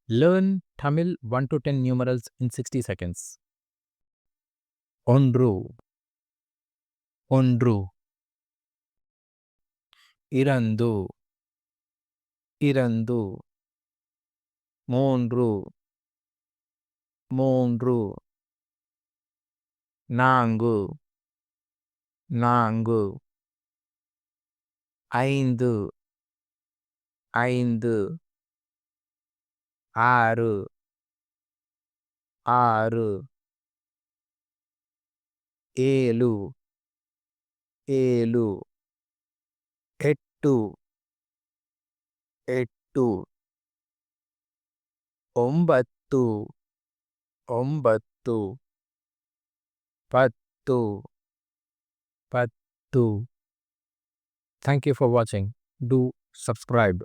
Learn Tamil 1 to 10 numerals in 60 seconds. ஒன்று ஒன்று இரண்டு இரண்டு மூன்று மூன்று நான்கு நான்கு ஐந்து ஐந்து ஆறு ஆறு ஏழு ஏழு எட்டு எட்டு ಒಂಬತ್ತು ಒಂಬತ್ತು ಪತ್ತು ಪತ್ತು. Thank you for watching. Do subscribe.